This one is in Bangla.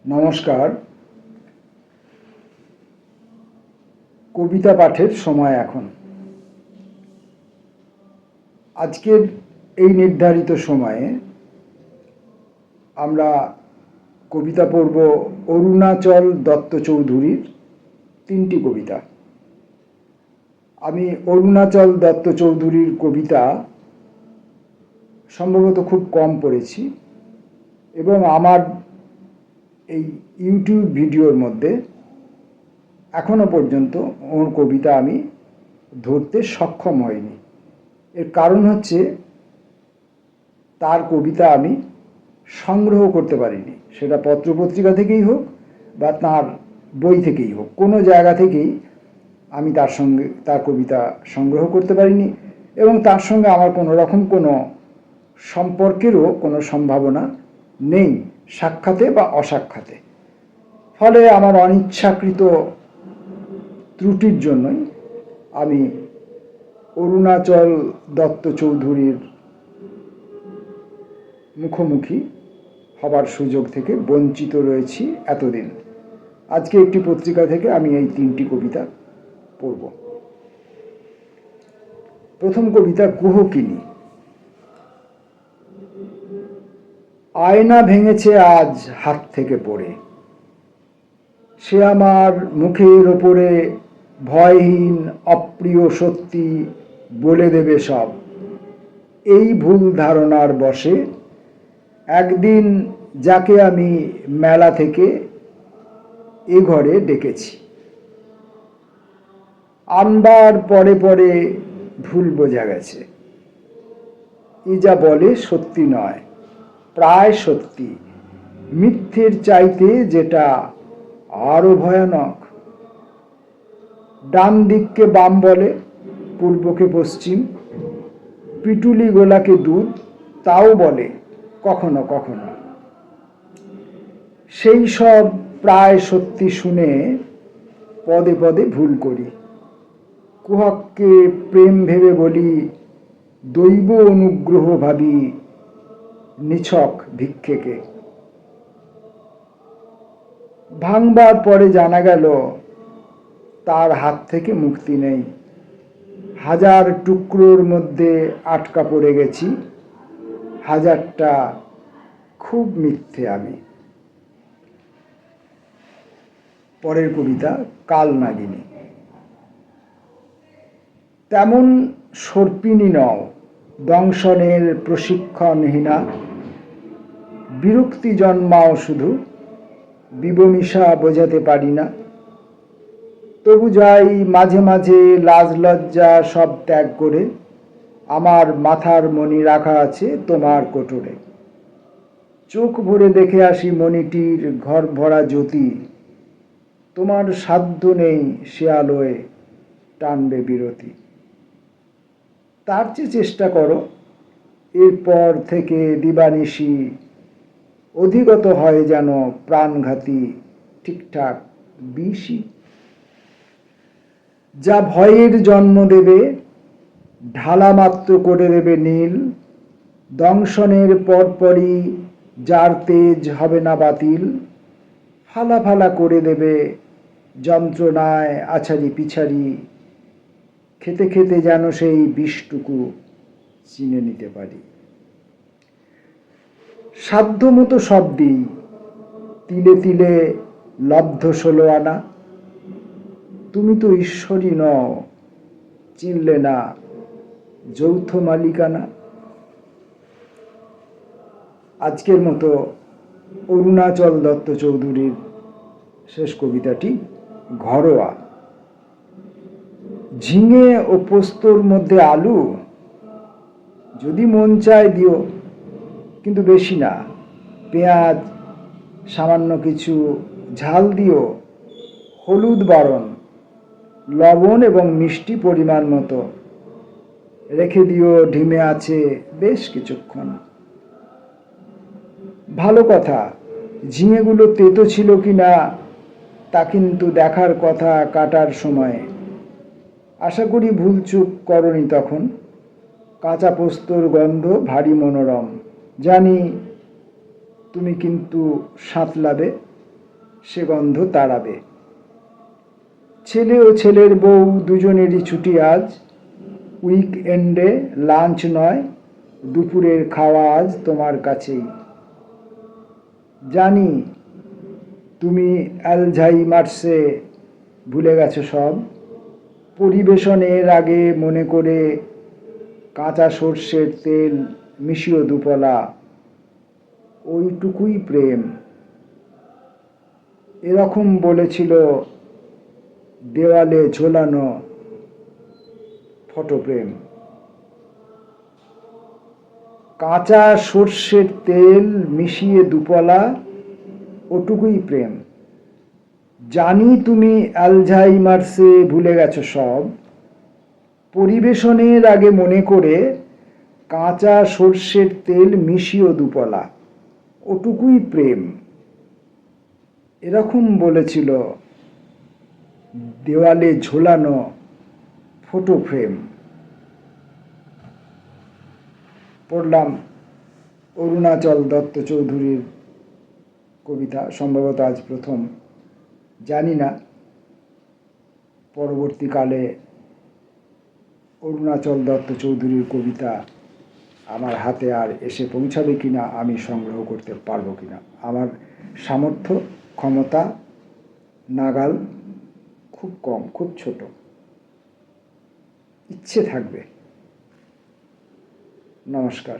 নমস্কার। কবিতা পাঠের সময় এখন। আজকের এই নির্ধারিত সময়ে আমরা কবিতা পড়ব অরুণাচল দত্ত চৌধুরীর 3টি কবিতা। আমি অরুণাচল দত্ত চৌধুরীর কবিতা সম্ভবত খুব কম পড়েছি এবং আমার এই ইউটিউব ভিডিওর মধ্যে এখনো পর্যন্ত ওর কবিতা আমি ধরতে সক্ষম হইনি। এর কারণ হচ্ছে তার কবিতা আমি সংগ্রহ করতে পারিনি, সেটা পত্রপত্রিকা থেকেই হোক বা তার বই থেকেই হোক, কোনো জায়গা থেকেই আমি তার কবিতা সংগ্রহ করতে পারিনি এবং তার সঙ্গে আমার কোনো রকম কোনো সম্পর্কেরও কোনো সম্ভাবনা নেই, সাক্ষাতে বা অসাক্ষাতে। ফলে আমার অনিচ্ছাকৃত ত্রুটির জন্যই আমি অরুণাচল দত্ত চৌধুরীর মুখোমুখি হবার সুযোগ থেকে বঞ্চিত রয়েছি এতদিন। আজকে একটি পত্রিকা থেকে আমি এই 3টি কবিতা পড়ব। প্রথম কবিতা কুহকিনী। আয়না ভেঙেছে আজ হাত থেকে পড়ে, সে আমার মুখের ওপরে ভয়হীন অপ্রিয় সত্যি বলে দেবে সব। এই ভুল ধারণার বশে একদিন যাকে আমি মেলা থেকে এ ঘরে ডেকেছি, আনবার পরে পরে ভুল বোঝা গেছে। ই যা বলে সত্যি নয়, প্রায় সত্যি, মিথ্যের চাইতে যেটা আরো ভয়ানক। ডান দিককে বাম বলে, পূর্বকে পশ্চিম, পিটুলি গোলাকে দুধ তাও বলে কখনো কখনো। সেই সব প্রায় সত্যি শুনে পদে পদে ভুল করি। কুহককে প্রেম ভেবে বলি, দৈব অনুগ্রহ ভাবি নিছক ভিক্ষেকে। ভাঙবার পরে জানা গেল তার হাত থেকে মুক্তি নেই। হাজার টুকরোর মধ্যে আটকা পড়ে গেছি, হাজারটা খুব মিথ্যে আমি। পরের কবিতা কালনাগিনী। তেমন সর্পিণী নও, দংশনের প্রশিক্ষণহীনা, বিরক্তি জন্মাও শুধু, বিবমিশা বোঝাতে পারি না। তবু যাই মাঝে মাঝে লাজ লজ্জা সব ত্যাগ করে, আমার মাথার মণি রাখা আছে তোমার কোটরে। চোখ ভরে দেখে আসি মণিটির ঘর ভরা জ্যোতি, তোমার সাধ্য নেই সে আলোয় টানবে বিরতি। তার চেয়ে চেষ্টা করো এরপর থেকে দিবানিশি অধিগত হয় যেন প্রাণঘাতী ঠিকঠাক বিষই। যা ভয়ের জন্ম দেবে ঢালা মাত্র করে দেবে নীল, দংশনের পরপরই যার তেজ হবে না বাতিল, ফালা ফালা করে দেবে যন্ত্রণায় আছাড়ি পিছাড়ি, খেতে খেতে যেন সেই বিষটুকু চিনে নিতে পারি। সাধ্য মতো সব দিই, তিলে তিলে লব্ধ 16 আনা। তুমি তো ঈশ্বরী নও, চিনলে না যৌথ মালিকানা। আজকের মতো অরুণাচল দত্ত চৌধুরীর শেষ কবিতাটি ঘরোয়া। ঝিঙে ও পোস্তর মধ্যে আলু যদি মন চায় দিও, কিন্তু বেশি না। পেঁয়াজ, সামান্য কিছু ঝাল দিও, হলুদ বারণ, লবণ এবং মিষ্টি পরিমাণ মতো। রেখে দিও ঢিমে আছে বেশ কিছুক্ষণ। ভালো কথা, ঝিঙেগুলো তেতো ছিল কি না তা কিন্তু দেখার কথা কাটার সময়। আশা করি ভুলচুক করনি তখন। কাঁচা পোস্তর গন্ধ ভারী মনোরম, জানি তুমি কিন্তু সাঁতলাবে সে গন্ধ তাড়াবে। ছেলে ও ছেলের বউ দুজনেরই ছুটি আজ, উইকএন্ডে লাঞ্চ নয়, দুপুরের খাওয়া আজ তোমার কাছেই। জানি তুমি অ্যালঝাইমার্সে ভুলে গেছো সব, পরিবেশনের আগে মনে করে কাঁচা সর্ষের তেল মিশিও দুপলা, ওইটুকুই প্রেম। এরকম বলেছিল দেওয়ালে ঝোলানো ফটোপ্রেম। কাঁচা সর্ষের তেল মিশিয়ে দুপলা, ওটুকুই প্রেম। জানি তুমি অ্যালঝাইমার্সে ভুলে গেছো সব, পরিবেশনের আগে মনে করে কাঁচা সর্ষের তেল মিশিও দুপলা, ওটুকুই প্রেম। এরকম বলেছিল দেওয়ালে ঝোলানো ফটো ফ্রেম। পড়লাম অরুণাচল দত্ত চৌধুরীর কবিতা, সম্ভবত আজ প্রথম। জানি না পরবর্তীকালে অরুণাচল দত্ত চৌধুরীর কবিতা আমার হাতে আর এসে পৌঁছাবে কিনা, আমি সংগ্রহ করতে পারবো কিনা। আমার সামর্থ্য, ক্ষমতা, নাগাল খুব কম, খুব ছোট। ইচ্ছে থাকবে। নমস্কার।